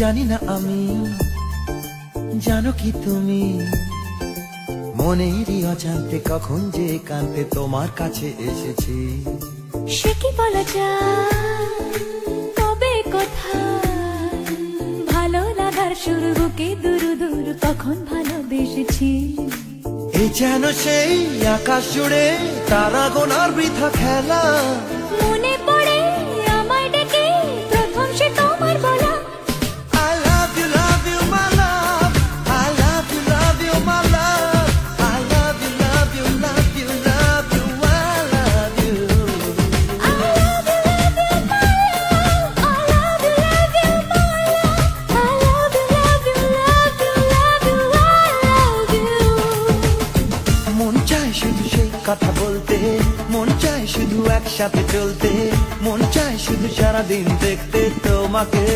জানি না আমি, জানো কি তুমি? মনেরই অজান্তে কখন যে কান্তে তোমার কাছে এসেছি। সে কি বলা যায়, তবে কোথায় ভালো লাগার শুরু বুকে দূর দূর কখন ভালোবেসেছি। এই যেন সেই আকাশ জুড়ে তারা গোনার বৃথা খেলা। মনে পড়ে আমায় ডেকে প্রথম সে তোমার বলা। I love you, my love. I love you, my love. I love you, love you, love you, love you. I love you. I love you, my love. I love you, my love. I love you, love you, love you, love you. I love you. মন চায় শুধু সেই কথা বলতে, মন চায় শুধু একসাথে চলতে, মন চায় শুধু সারাদিন দেখতে তোমাকে।